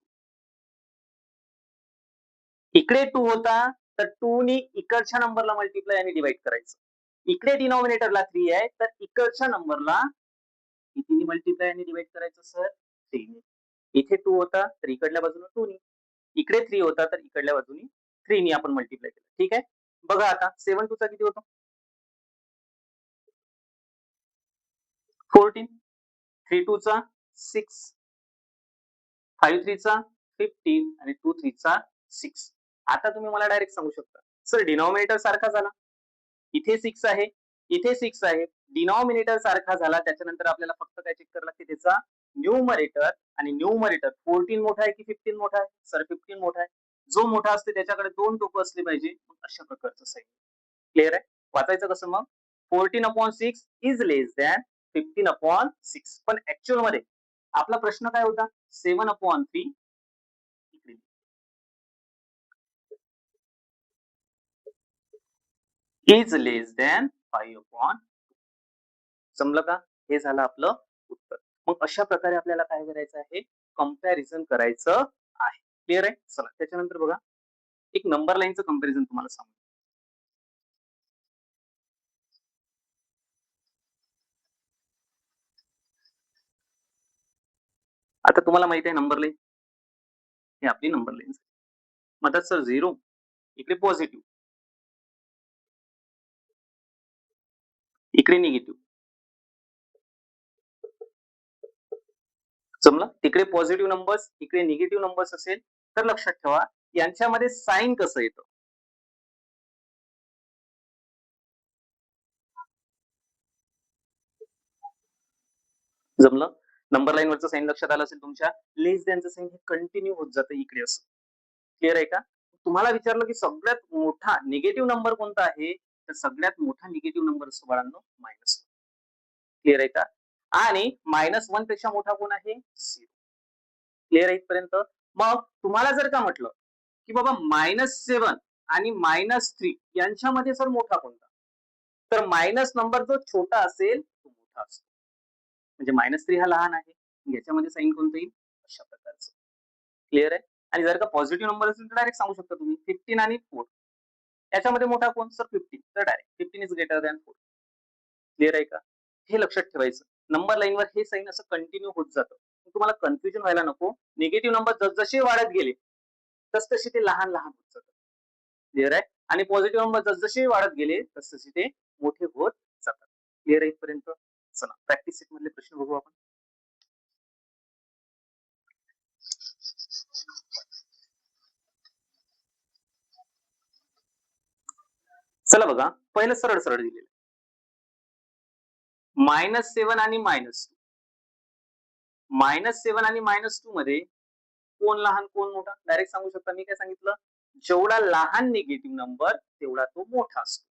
इकडे 2 होता, तर 2 नी इकडच्या नंबरला मल्टिप्लाय आणि डिव्हाइड करायचं. इकडे डिनॉमिनेटरला 3 आहे, तर इकडच्या नंबरला कितीने मल्टिप्लाय आणि डिव्हाइड करायचं सर? 3 ने. इथे 2 होता, तर इकडल्या बाजूने 2 नी. इकडे 3 होता, तर इकडल्या बाजूने 3 नी आपण मल्टिप्लाय केलं. ठीक आहे? बघा आता 7 2 चा किती होतो? 14. 3 2 चा 6. 5 3 चा 15 आणि 2 3 चा 6. आता तुम्ही मला डायरेक्ट सांगू शकता, सर डिनॉमिनेटर सारखा झाला. इथे 6 आहे, इथे 6 आहे. डिनॉमिनेटर सारखा झाला. त्याच्यानंतर आपल्याला फक्त काय चेक करावं लागते त्याचा न्यूमरेटर आणि न्यूमरेटर 14 मोठा आहे की 15 मोठा आहे? सर 15 मोठा आहे. जो मोठा असते त्याच्याकडे 2 टोकं असले पाहिजे. अशा प्रकारचं साइन. क्लिअर आहे? वाचायचं कसं मग? 14/6 इज लेस दॅन 15/6. पण ऍक्च्युअल मध्ये आपला प्रश्न काय होता? 7/3 इकडे इज लेस दॅन 5/2. जमलं का? हे झालं आपलं उत्तर. मग अशा प्रकारे आपल्याला काय करायचं आहे? कंपॅरिझन करायचं आहे. क्लिअर आहे? चला त्याच्यानंतर बघा, एक नंबर लाईनचं कंपॅरिझन तुम्हाला सांगतो. आता तुम्हाला माहिती आहे नंबर लाईन, ही आपली नंबर लाईन. मग आता सर 0 इकडे पॉझिटिव्ह, इकडे निगेटिव्ह. जमलं? तिकडे पॉझिटिव्ह नंबर्स, इकडे निगेटिव्ह नंबर्स असेल तर लक्षात ठेवा यांच्यामध्ये साइन कसं येतं? जमलं? नंबर लाईन वरचं साइन लक्षात आलं असेल तुमच्या. लेस दॅनचं साइन हे कंटिन्यू होत जातं इकडे असं. क्लिअर आहे का? तुम्हाला विचारलं की सगळ्यात मोठा निगेटिव्ह नंबर कोणता आहे? तर सगळ्यात मोठा निगेटिव्ह नंबर असतो बाळांनो -1. क्लिअर आहे का? आणि -1 पेक्षा मोठा कोण आहे? 0. क्लिअर आहे इथपर्यंत? मग तुम्हाला जर का म्हटलं, की बाबा -7 आणि -3 यांच्यामध्ये सर मोठा कोणता? तर मायनस नंबर जो छोटा असेल तो मोठा असतो. म्हणजे -3 हा लहान आहे. याच्यामध्ये साइन कोणतं येईल? अशा प्रकारचं. क्लिअर आहे? आणि जर का पॉझिटिव्ह नंबर असेल तर डायरेक्ट सांगू शकता तुम्ही 15 आणि 4. याच्यामध्ये मोठा कोण? सर 15. तर direct 15 is greater than 4. Clear आहे का? हे लक्षात ठेवायचं. नंबर लाईनवर हे साइन असं कंटिन्यू होत जातं. तुम्हाला कन्फ्युजन व्हायला नको. निगेटिव्ह नंबर जसजसे वाढत गेले, तसतसे ते लहान-लहान होत जातात. क्लिअर आहे? आणि पॉझिटिव्ह नंबर जसजसे वाढत गेले, तसतसे ते मोठे होत जातात. क्लिअर आहे इथपर्यंत? चला प्रॅक्टिस सेट मधले प्रश्न बघू आपण. चला बघा, पहिलं सरळ-सरळ दिलेलं. -7 आणि -2. -7 आणि -2 मध्ये कोण लहान कोण मोठा? डायरेक्ट सांगू शकता. मी काय सांगितलं? जेवढा लहान निगेटिव्ह नंबर तेवढा तो मोठा असतो.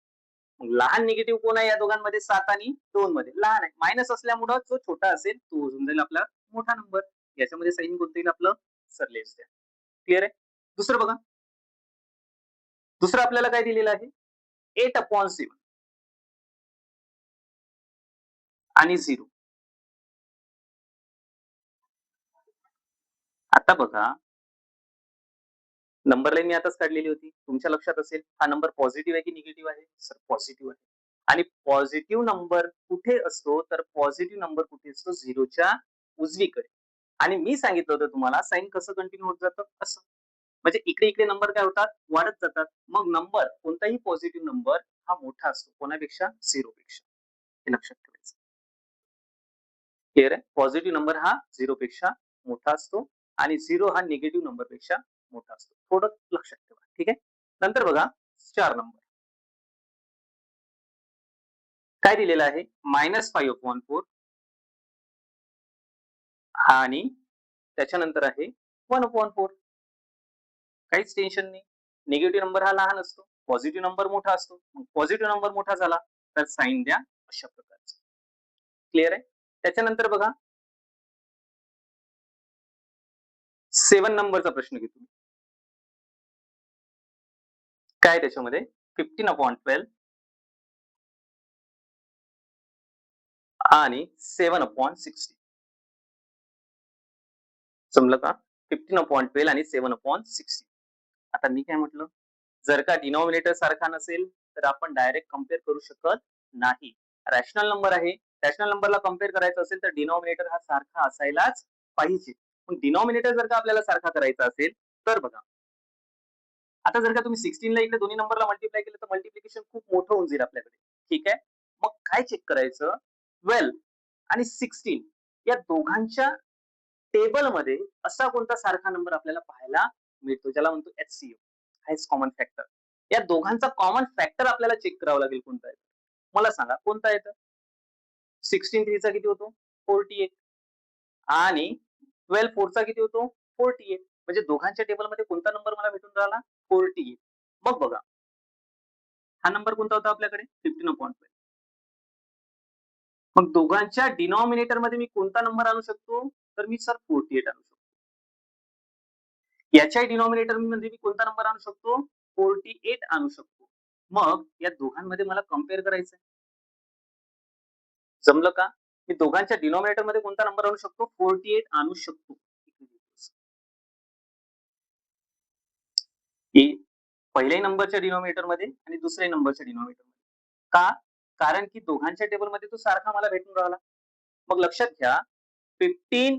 मग लहान निगेटिव्ह कोण आहे या दोघांमध्ये? 7 आणि 2 मध्ये लहान आहे. मायनस असल्यामुळं जो छोटा असेल तो होऊन जाईल आपला मोठा नंबर. याच्यामध्ये साइन कोणतं येईल आपलं? सर लेस दॅन. क्लिअर आहे? दुसरं बघा. दुसरं आपल्याला काय दिलेलं आहे? 8/7 आणि 0. आता बघा, नंबर लाईन मी आताच काढलेली होती. तुमच्या लक्षात असेल हा नंबर पॉझिटिव्ह आहे की निगेटिव्ह आहे? सर पॉझिटिव्ह आहे. आणि पॉझिटिव्ह नंबर कुठे असतो? तर पॉझिटिव्ह नंबर कुठे असतो? 0च्या उजवीकडे. आणि मी सांगितलं होतं तुम्हाला साइन कसं कंटिन्यू होत जातं? असं. म्हणजे इकडे-इकडे नंबर काय होतात? वाढत जातात. मग नंबर कोणताही पॉझिटिव्ह नंबर हा मोठा असतो. कोणापेक्षा? 0 पेक्षा. हे लक्षात ठेवायचं. क्लिअर आहे? पॉझिटिव्ह नंबर हा 0 पेक्षा मोठा असतो आणि 0 हा निगेटिव्ह नंबर पेक्षा मोठा असतो. थोडं लक्षात ठेवा. ठीक आहे? नंतर बघा 4 नंबर. काय दिलेलं आहे? -5/4 आणि त्याच्यानंतर आहे 1/4. काहीच टेन्शन नाही. निगेटिव्ह नंबर हा लहान असतो. पॉझिटिव्ह नंबर मोठा असतो. मग पॉझिटिव्ह नंबर मोठा झाला तर साइन द्या अशा प्रकारचं. क्लिअर आहे? त्याच्यानंतर बघा 7 नंबरचा प्रश्न घेतो. काय त्याच्यामध्ये 15/12 आणि 7/16. जमलं का? 15/12 आणि 7/16. आता मी काय म्हटलं? जर का डिनॉमिनेटर सारखा नसेल, तर आपण डायरेक्ट कंपेअर करू शकत नाही. रॅशनल नंबर आहे. रॅशनल नंबरला कंपेअर करायचं असेल, तर डिनॉमिनेटर हा सारखा असायलाच पाहिजे. पण डिनॉमिनेटर जर का आपल्याला सारखा करायचा असेल, तर बघा. आता जर का तुम्ही 16 ला इकडे दोन्ही नंबरला मल्टिप्लाय केलं, तर मल्टिप्लिकेशन खूप मोठं होऊन जाईल आपल्याकडे. ठीक आहे? मग काय चेक करायचं? 12 आणि 16 या दोघांच्या टेबलमध्ये असा कोणता सारखा नंबर आपल्याला पाहायला मिळतो, ज्याला म्हणतो HCF, हायेस्ट कॉमन फॅक्टर. या दोघांचा कॉमन फॅक्टर आपल्याला चेक करावा लागेल कोणता आहे. मला सांगा कोणता येतं? 16 3 चा किती होतो? 48 आणि 12 4 चा किती होतो? 48. म्हणजे दोघांच्या टेबलमध्ये कोणता नंबर मला भेटून राहिला? 48. मग बघा, हा नंबर कोणता होता आपल्याकडे? 15/12. मग दोघांच्या डिनॉमिनेटरमध्ये मी कोणता नंबर आणू शकतो? तर मी सर 48 आणू शकतो. याच्याही डिनॉमिनेटर मध्ये मी कोणता नंबर आणू शकतो? 48 आणू शकतो. मग या दोघांमध्ये मला कंपेअर करायचं आहे. जमलं का? मी दोघांच्या डिनॉमिनेटर मध्ये कोणता नंबर आणू शकतो? 48 आणू शकतो. की पहिल्याही नंबरच्या डिनॉमिनेटर मध्ये आणि दुसऱ्या नंबरच्या डिनॉमिनेटर मध्ये. का? कारण की दोघांच्या टेबलमध्ये तो सारखा मला भेटून राहिला. मग लक्षात घ्या 15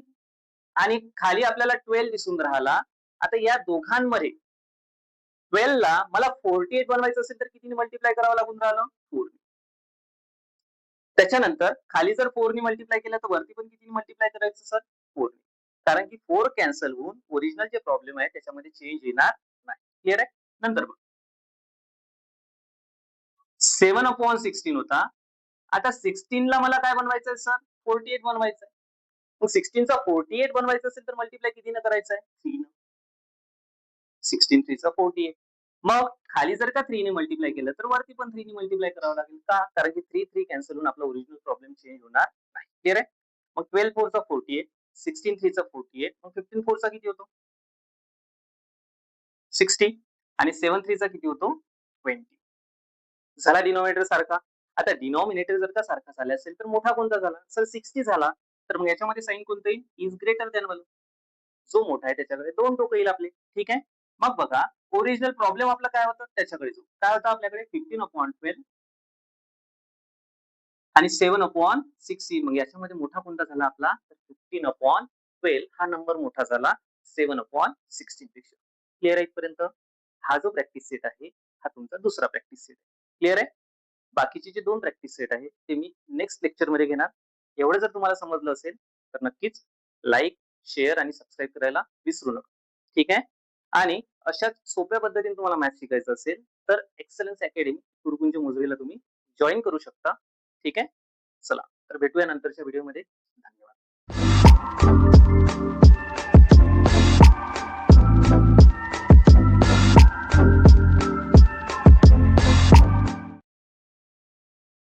आणि खाली आपल्याला 12 दिसून राहिला. आता या दोघांमध्ये 12 ला मला 48 बनवायचं असेल तर कितीने मल्टिप्लाय करावं लागून राहिलं? 4. त्याच्यानंतर खाली जर 4 ने मल्टिप्लाय केलं तर वरती पण कितीने मल्टिप्लाय करायचं सर? 4 ने. कारण की 4 कॅन्सल होऊन ओरिजिनल जे प्रॉब्लेम आहे त्याच्यामध्ये चेंज येणार नाही. क्लिअर आहे? नंतर बघ 7/16 होता. आता 16 ला मला काय बनवायचं आहे सर? 48 बनवायचं आहे. मग 16 चा 48 बनवायचं असेल तर मल्टिप्लाय कितीने करायचं आहे? 3 ने. 16 3 चा 48. मग खाली जर का 3 ने मल्टिप्लाय केलं तर वरती पण 3 ने मल्टिप्लाय करावं लागेल. का? कारण की 3 कॅन्सल होऊन आपला ओरिजिनल प्रॉब्लेम चेंज होणार नाही. क्लिअर आहे? मग 12 4 चा 48, 16 3 चा 48, मग 15 4 चा किती होतो? 60 आणि 7 3 चा किती होतो? 20. झाला डिनॉमिनेटर सारखा. आता डिनॉमिनेटर जर का सारखा झाला असेल तर मोठा कोणता झाला? सर 60 झाला. तर मग याच्यामध्ये साइन कोणतं येईल? Is greater than 1. जो मोठा आहे त्याच्याकडे 2 टोकं येईल आपले. ठीक आहे? मग बघा ओरिजिनल प्रॉब्लेम आपला काय होता त्याच्याकडे जाऊ. काय होता आपल्याकडे 15/12 आणि 7/16. मग याच्यामध्ये मोठा कोणता झाला आपला? 15/12 हा नंबर मोठा झाला 7/16 पेक्षा. क्लिअर आहे इथपर्यंत? हा जो प्रॅक्टिस सेट आहे हा तुमचा दुसरा प्रॅक्टिस सेट आहे. क्लिअर आहे? बाकीचे जे 2 प्रॅक्टिस सेट आहेत ते मी नेक्स्ट लेक्चरमध्ये घेणार. एवढं जर तुम्हाला समजलं असेल तर नक्कीच लाईक, शेअर आणि सबस्क्राईब करायला विसरू नका. ठीक आहे? आणि अशाच सोप्या पद्धतीने तुम्हाला मॅथ्स शिकायचं असेल तर एक्सलन्स अकॅडमी गुरुकुंज मोजरीला तुम्ही जॉइन करू शकता. ठीक आहे? चला तर भेटूया नंतरच्या व्हिडिओमध्ये. धन्यवाद.